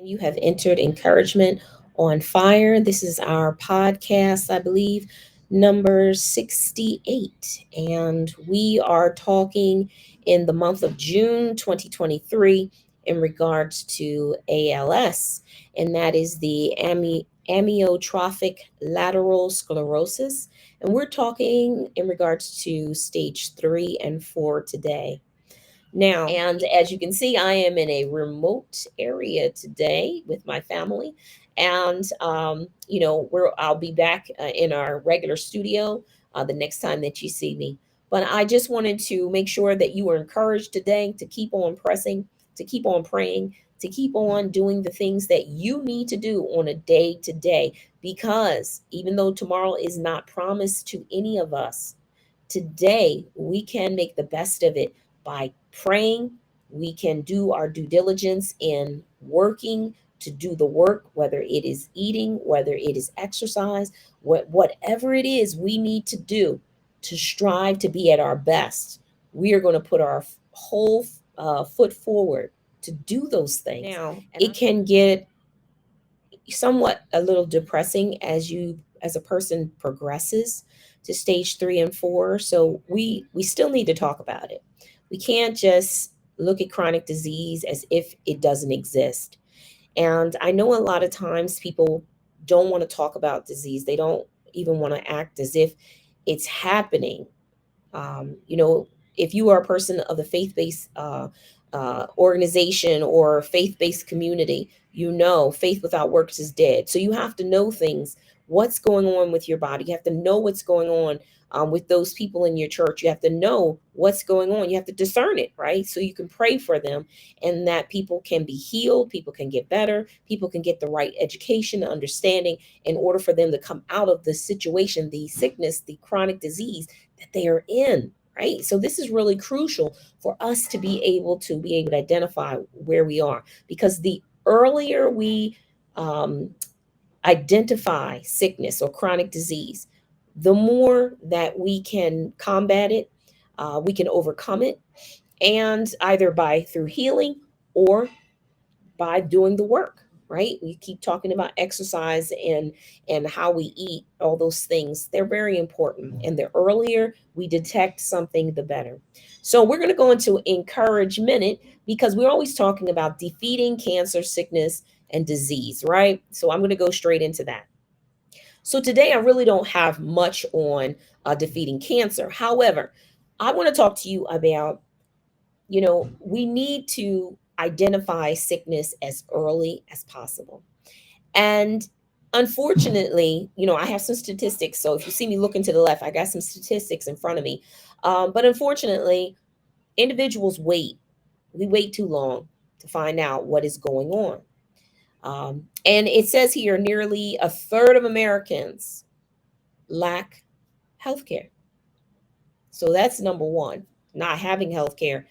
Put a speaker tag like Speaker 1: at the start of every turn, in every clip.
Speaker 1: You have entered Encouragement on Fire. This is our podcast, I believe, number 68. And we are talking in the month of June 2023 in regards to ALS, and that is the amyotrophic lateral sclerosis. And we're talking in regards to stage 3 and 4 today. Now, and as you can see, I am in a remote area today with my family. And, I'll be back in our regular studio the next time that you see me. But I just wanted to make sure that you were encouraged today to keep on pressing, to keep on praying, to keep on doing the things that you need to do on a day to day. Because even though tomorrow is not promised to any of us, today we can make the best of it by praying. We can do our due diligence in working to do the work, whether it is eating, whether it is exercise, whatever it is we need to do to strive to be at our best. We are going to put our whole foot forward to do those things. Now, it can get somewhat a little depressing as a person progresses to stage 3 and 4. So we still need to talk about it. We can't just look at chronic disease as if it doesn't exist. And I know a lot of times people don't want to talk about disease. They don't even want to act as if it's happening. If you are a person of the faith-based organization or faith-based community, faith without works is dead. So you have to know things, what's going on with your body. You have to know what's going on with those people in your church. You have to know what's going on. You have to discern it, right? So you can pray for them, and that people can be healed, people can get better, people can get the right education, understanding in order for them to come out of the situation, the sickness, the chronic disease that they are in. Right. So this is really crucial for us to be able to identify where we are, because the earlier we identify sickness or chronic disease, the more that we can combat it, we can overcome it, and either through healing or by doing the work. Right, we keep talking about exercise and how we eat. All those things, they're very important, and the earlier we detect something, the better. So we're going to go into Encourage Minute, because we're always talking about defeating cancer, sickness, and disease, right? So I'm going to go straight into that. So today I really don't have much on defeating cancer. However, I want to talk to you about, we need to identify sickness as early as possible. And unfortunately, I have some statistics. So if you see me looking to the left, I got some statistics in front of me. But unfortunately, individuals wait. We wait too long to find out what is going on. And it says here nearly a third of Americans lack health care. So that's number one. Not having health care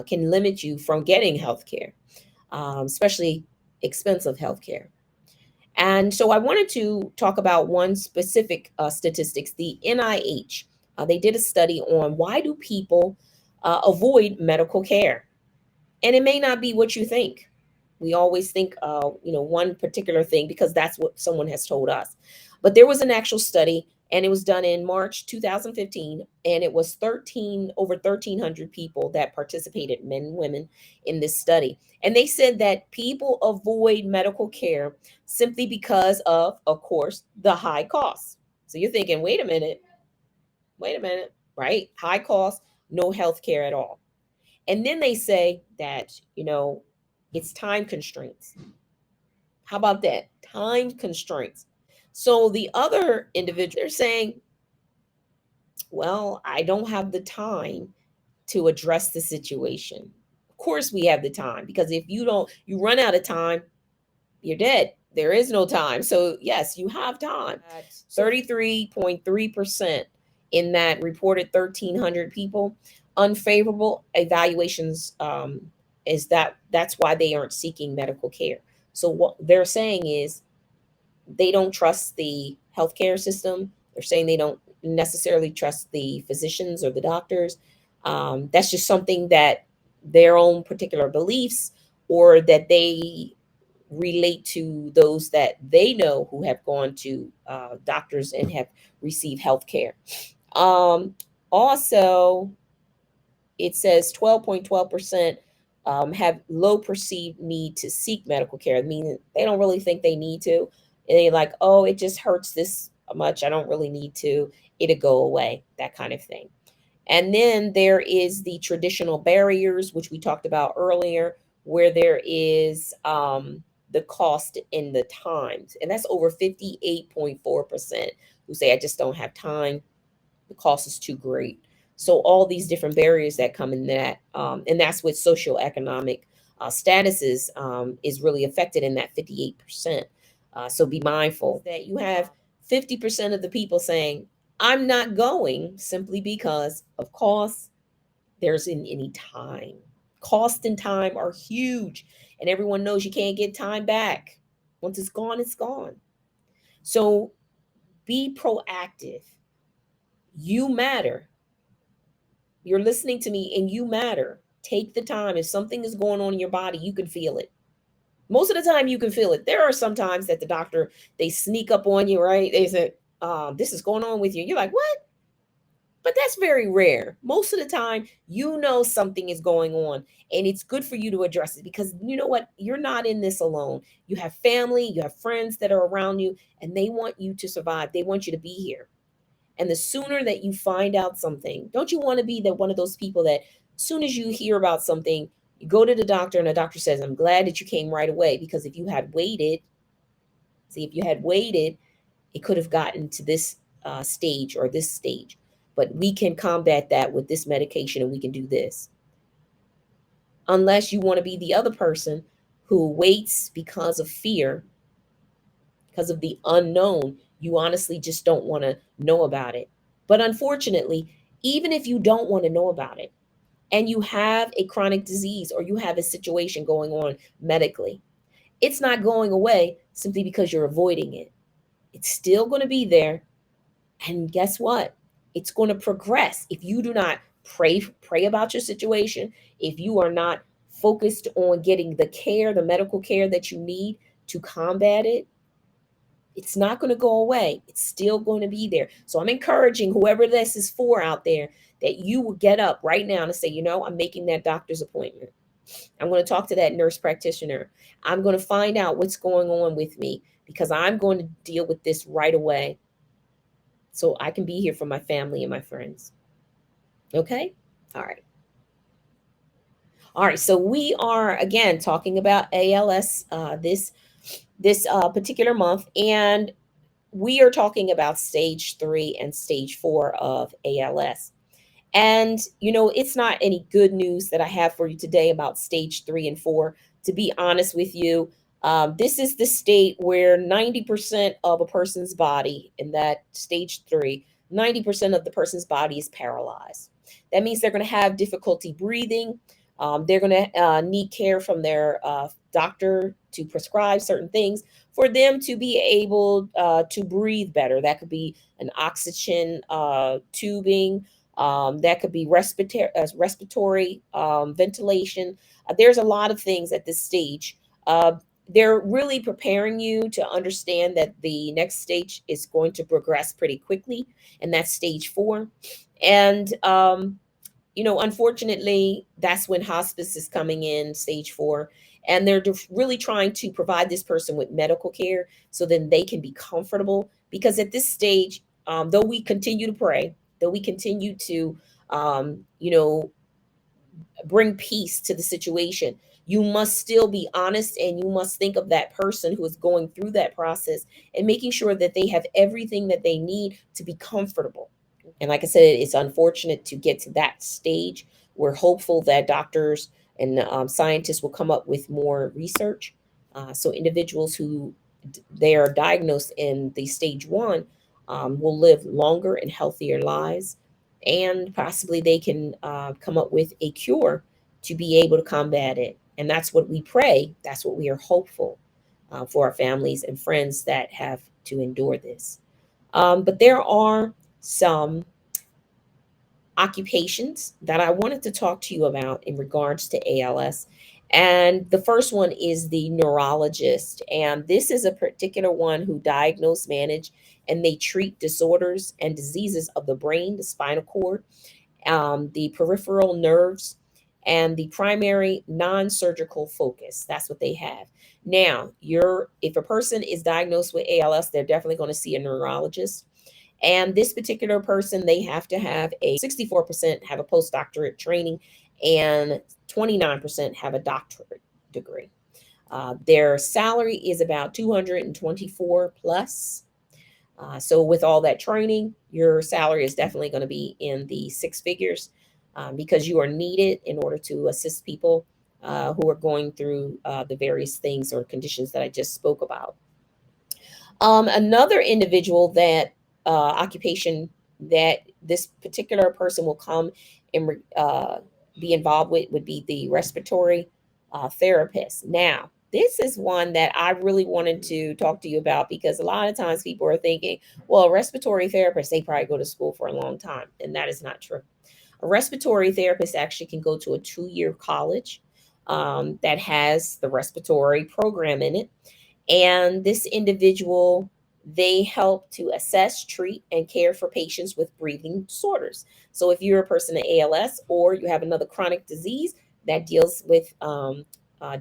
Speaker 1: can limit you from getting health care, especially expensive health care. And so I wanted to talk about one specific statistics. The NIH, they did a study on why do people avoid medical care. And it may not be what you think. We always think, one particular thing because that's what someone has told us. But there was an actual study, and it was done in March 2015, and it was over 1,300 people that participated, men and women, in this study. And they said that people avoid medical care simply because of course, the high costs. So you're thinking, wait a minute, right? High cost, no health care at all. And then they say that, it's time constraints. How about that? Time constraints. So the other individual, they're saying, well, I don't have the time to address the situation. Of course we have the time, because if you run out of time, you're dead. There is no time. So yes, you have time. 33.3% in that reported 1,300 people, unfavorable evaluations that's why they aren't seeking medical care. So what they're saying is they don't trust the healthcare system. They're saying they don't necessarily trust the physicians or the doctors. That's just something that their own particular beliefs, or that they relate to those that they know who have gone to doctors and have received health care. Also, it says 12.12% have low perceived need to seek medical care, meaning they don't really think they need to. And they're like, oh, it just hurts this much. I don't really need to. It'll go away, that kind of thing. And then there is the traditional barriers, which we talked about earlier, where there is the cost and the times. And that's over 58.4% who say, I just don't have time. The cost is too great. So all these different barriers that come in that, and that's what socioeconomic statuses is really affected in that 58%. So be mindful that you have 50% of the people saying, I'm not going simply because of cost. There's in any time. Cost and time are huge, and everyone knows you can't get time back. Once it's gone, it's gone. So be proactive. You matter. You're listening to me and you matter. Take the time. If something is going on in your body, you can feel it. Most of the time you can feel it. There are some times that the doctor, they sneak up on you, right? They say, this is going on with you. You're like, what? But that's very rare. Most of the time, you know something is going on, and it's good for you to address it because you know what? You're not in this alone. You have family, you have friends that are around you, and they want you to survive. They want you to be here. And the sooner that you find out something, don't you want to be one of those people that as soon as you hear about something, you go to the doctor and the doctor says, I'm glad that you came right away, because if you had waited, see, if you had waited, it could have gotten to this stage or this stage. But we can combat that with this medication, and we can do this. Unless you want to be the other person who waits because of fear, because of the unknown, you honestly just don't want to know about it. But unfortunately, even if you don't want to know about it and you have a chronic disease or you have a situation going on medically, it's not going away simply because you're avoiding it. It's still going to be there. And guess what? It's going to progress if you do not pray about your situation, if you are not focused on getting the care, the medical care that you need to combat it. It's not going to go away. It's still going to be there. So I'm encouraging whoever this is for out there that you will get up right now and say, you know, I'm making that doctor's appointment. I'm going to talk to that nurse practitioner. I'm going to find out what's going on with me because I'm going to deal with this right away so I can be here for my family and my friends. Okay? All right. All right. So we are again talking about ALS this particular month, and we are talking about stage 3 and stage 4 of ALS. And, you know, it's not any good news that I have for you today about stage 3 and 4. To be honest with you, this is the state where 90% of a person's body in that stage 3, 90% of the person's body is paralyzed. That means they're going to have difficulty breathing. They're going to need care from their doctor to prescribe certain things for them to be able to breathe better. That could be an oxygen tubing. That could be respiratory ventilation. There's a lot of things at this stage. They're really preparing you to understand that the next stage is going to progress pretty quickly, and that's stage 4. And you know, unfortunately, that's when hospice is coming in, stage 4. And they're really trying to provide this person with medical care so then they can be comfortable. Because at this stage, though we continue to pray, though we continue to, you know, bring peace to the situation, you must still be honest and you must think of that person who is going through that process and making sure that they have everything that they need to be comfortable. And like I said, it's unfortunate to get to that stage. We're hopeful that doctors and scientists will come up with more research. So individuals who they are diagnosed in the stage 1 will live longer and healthier lives. And possibly they can come up with a cure to be able to combat it. And that's what we pray. That's what we are hopeful for our families and friends that have to endure this. But there are some occupations that I wanted to talk to you about in regards to ALS. And the first one is the neurologist. And this is a particular one who diagnose, manage, and they treat disorders and diseases of the brain, the spinal cord, the peripheral nerves, and the primary non-surgical focus. That's what they have. Now, if a person is diagnosed with ALS, they're definitely going to see a neurologist. And this particular person, they have to have 64% have a postdoctorate training, and 29% have a doctorate degree. Their salary is about 224 plus. So with all that training, your salary is definitely going to be in the six figures, because you are needed in order to assist people who are going through the various things or conditions that I just spoke about. Another individual that occupation that this particular person will come and be involved with would be the respiratory therapist. Now, this is one that I really wanted to talk to you about, because a lot of times people are thinking, well, a respiratory therapist, they probably go to school for a long time, and that is not true. A respiratory therapist actually can go to a 2-year college that has the respiratory program in it. And this individual, they help to assess, treat, and care for patients with breathing disorders. So if you're a person with ALS, or you have another chronic disease that deals with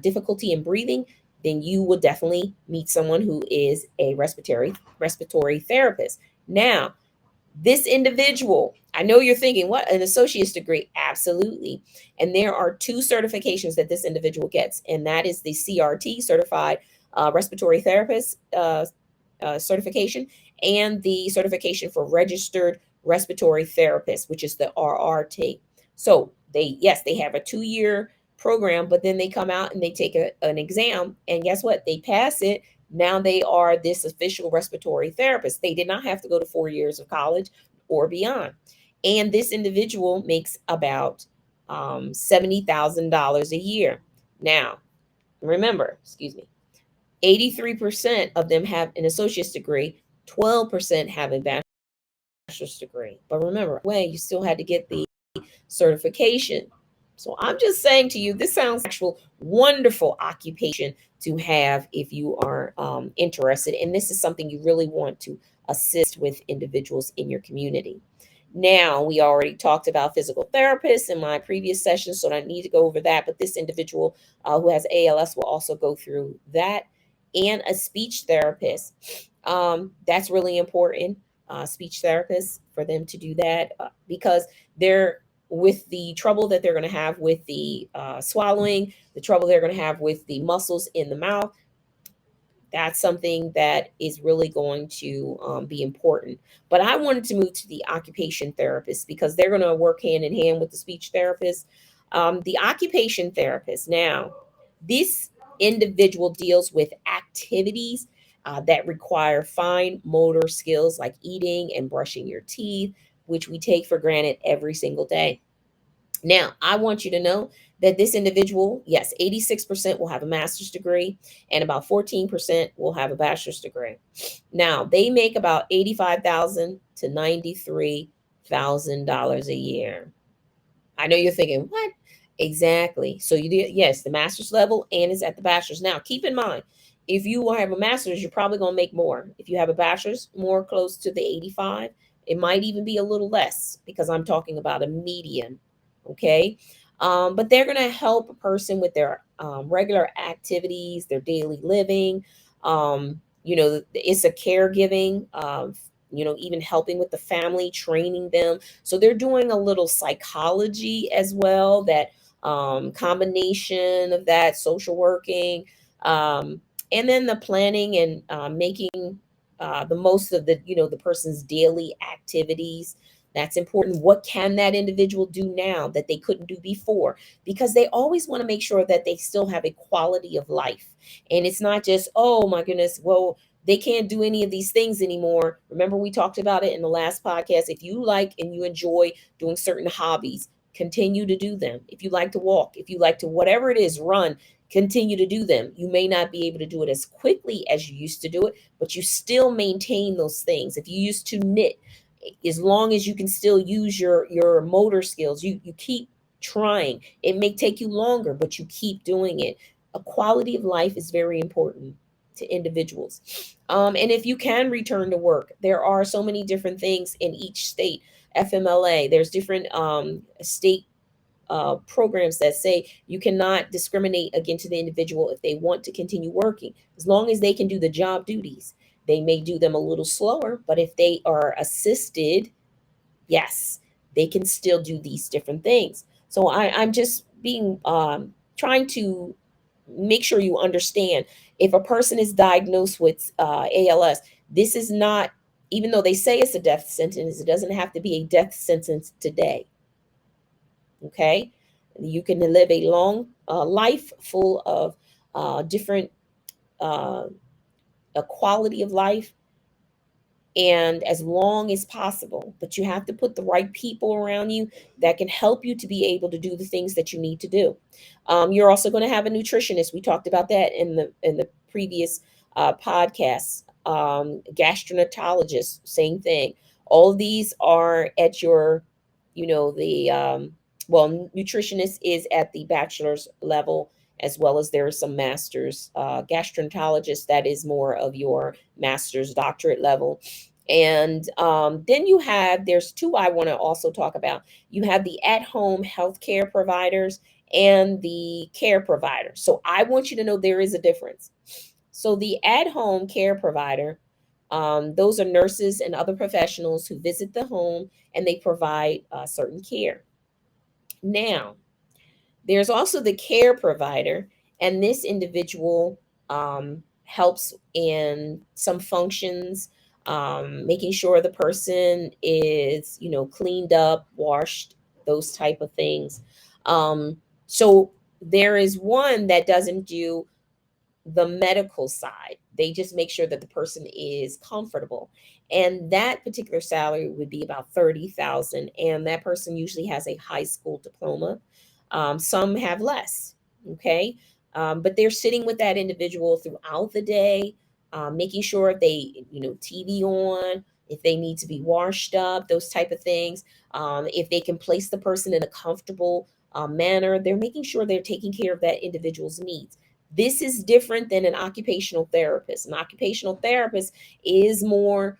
Speaker 1: difficulty in breathing, then you will definitely meet someone who is a respiratory therapist. Now, this individual, I know you're thinking, what, an associate's degree? Absolutely. And there are two certifications that this individual gets, and that is the CRT, Certified Respiratory Therapist certification, and the certification for Registered Respiratory Therapist, which is the RRT. So yes, they have a 2-year program, but then they come out and they take an exam, and guess what? They pass it. Now they are this official respiratory therapist. They did not have to go to 4 years of college or beyond. And this individual makes about $70,000 a year. Now, remember, 83% of them have an associate's degree, 12% have a bachelor's degree. But remember, you still had to get the certification. So I'm just saying to you, this sounds actual wonderful occupation to have if you are interested. And this is something you really want to assist with individuals in your community. Now, we already talked about physical therapists in my previous session, so I don't need to go over that. But this individual who has ALS will also go through that, and a speech therapist. That's really important. Speech therapists, for them to do that, because they're with the trouble that they're going to have with the swallowing, the trouble they're going to have with the muscles in the mouth. That's something that is really going to be important. But I wanted to move to the occupation therapist, because they're going to work hand in hand with the speech therapist. The occupation therapist, now, this individual deals with activities that require fine motor skills like eating and brushing your teeth, which we take for granted every single day. Now, I want you to know that this individual, yes, 86% will have a master's degree, and about 14% will have a bachelor's degree. Now, they make about $85,000 to $93,000 a year. I know you're thinking, what? Exactly. So you did, yes, the master's level, and it's at the bachelor's. Now, keep in mind, if you have a master's, you're probably going to make more. If you have a bachelor's, more close to the 85. It might even be a little less, because I'm talking about a median. Okay. But they're going to help a person with their regular activities, their daily living. It's a caregiving, even helping with the family, training them. So they're doing a little psychology as well, that combination of that, social working, and then the planning and making the most of the person's daily activities. That's important. What can that individual do now that they couldn't do before? Because they always want to make sure that they still have a quality of life. And it's not just, oh my goodness, well, they can't do any of these things anymore. Remember, we talked about it in the last podcast. If you like and you enjoy doing certain hobbies, continue to do them. If you like to walk, if you like to, whatever it is, run, continue to do them. You may not be able to do it as quickly as you used to do it, but you still maintain those things. If you used to knit, as long as you can still use your motor skills, you keep trying. It may take you longer, but you keep doing it. A quality of life is very important to individuals. And if you can return to work, there are so many different things in each state. FMLA, there's different state programs that say you cannot discriminate against the individual if they want to continue working, as long as they can do the job duties. They may do them a little slower, but if they are assisted, yes, they can still do these different things. So I'm just being trying to make sure you understand, if a person is diagnosed with ALS, this is not, even though they say it's a death sentence, it doesn't have to be a death sentence today. Okay, you can live a long life full of different a quality of life, and as long as possible, but you have to put the right people around you that can help you to be able to do the things that you need to do. You're also going to have a nutritionist. We talked about that in the previous podcasts. Gastroenterologist, same thing. All of these are at your, the well, nutritionist is at the bachelor's level, as well as there are some masters. Gastroenterologist, that is more of your master's doctorate level. And then there's two I want to also talk about. You have the at-home healthcare providers and the care providers. So I want you to know there is a difference. So the at-home care provider, those are nurses and other professionals who visit the home and they provide certain care. Now, there's also the care provider, and this individual helps in some functions, making sure the person is, cleaned up, washed, those type of things. So there is one that doesn't do the medical side. They just make sure that the person is comfortable. And that particular salary would be about 30,000. And that person usually has a high school diploma. Some have less. Okay. But they're sitting with that individual throughout the day, making sure if they, TV on, if they need to be washed up, those type of things. If they can place the person in a comfortable manner, they're making sure they're taking care of that individual's needs. This is different than an occupational therapist. An occupational therapist is more,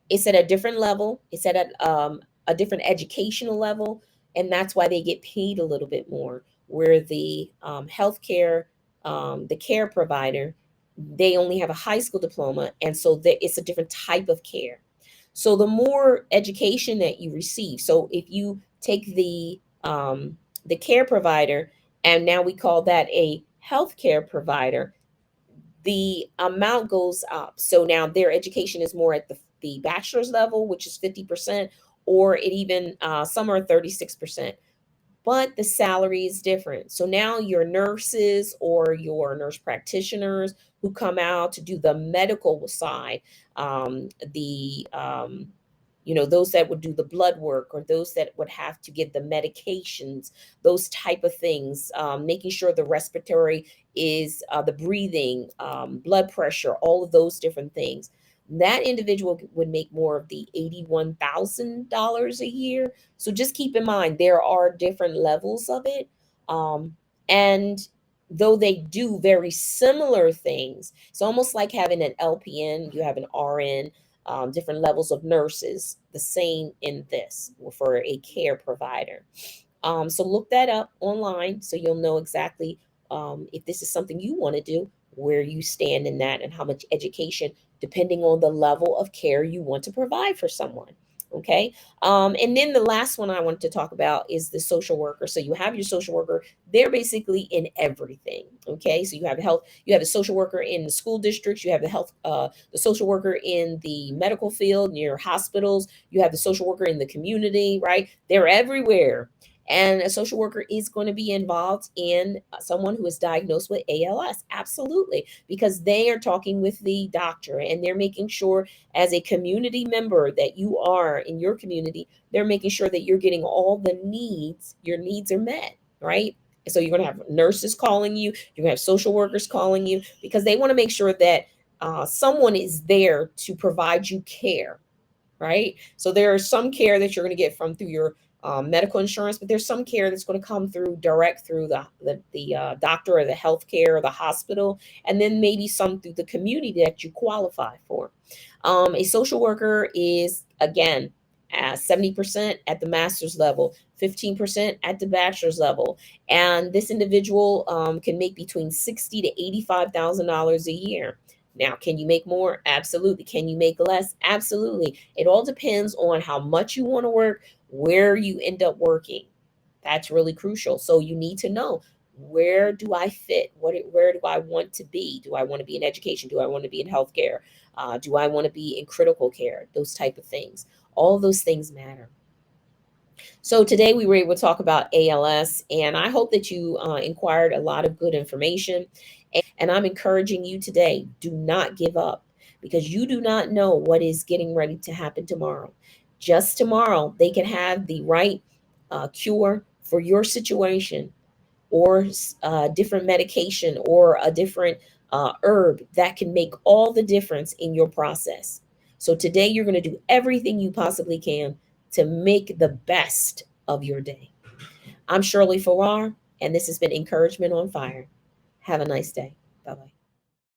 Speaker 1: it's at a different level, it's at a different educational level, and that's why they get paid a little bit more. Where the healthcare, the care provider, they only have a high school diploma, and so it's a different type of care. So the more education that you receive, so if you take the care provider, and now we call that a healthcare provider, the amount goes up. So now their education is more at the bachelor's level, which is 50%, or it even some are 36%, but the salary is different. So now your nurses or your nurse practitioners who come out to do the medical side, the those that would do the blood work, or those that would have to give the medications, those type of things, making sure the respiratory is the breathing, blood pressure, all of those different things. That individual would make more of the $81,000 a year. So just keep in mind, there are different levels of it. And though they do very similar things, it's almost like having an LPN, you have an RN, different levels of nurses, the same in this for a care provider. So look that up online so you'll know exactly if this is something you want to do, where you stand in that, and how much education, depending on the level of care you want to provide for someone. Okay. And then the last one I wanted to talk about is the social worker. So you have your social worker, they're basically in everything. Okay. So you have health, you have a social worker in the school districts, you have the social worker in the medical field, near hospitals, you have the social worker in the community, right? They're everywhere. And a social worker is going to be involved in someone who is diagnosed with ALS. Absolutely. Because they are talking with the doctor, and they're making sure, as a community member that you are in your community, they're making sure that you're getting all the needs, your needs are met, right? So you're going to have nurses calling you, you're going to have social workers calling you, because they want to make sure that someone is there to provide you care, right? So there is some care that you're going to get from through your medical insurance, but there's some care that's going to come through direct through the doctor or the healthcare or the hospital, and then maybe some through the community that you qualify for. A social worker is, again, 70% at the master's level, 15% at the bachelor's level, and this individual can make between $60 to $85,000 a year. Now, can you make more? Absolutely. Can you make less? Absolutely. It all depends on how much you want to work, where you end up working. That's really crucial. So you need to know, where do I fit? Where do I want to be? Do I want to be in education? Do I want to be in healthcare? Do I want to be in critical care? Those type of things. All those things matter. So today we were able to talk about ALS, and I hope that you inquired a lot of good information. And I'm encouraging you today, do not give up, because you do not know what is getting ready to happen tomorrow. Just tomorrow, they can have the right cure for your situation, or different medication, or a different herb that can make all the difference in your process. So today, you're going to do everything you possibly can to make the best of your day. I'm Shirley Farrar, and this has been Encouragement on Fire. Have a nice day. Bye bye.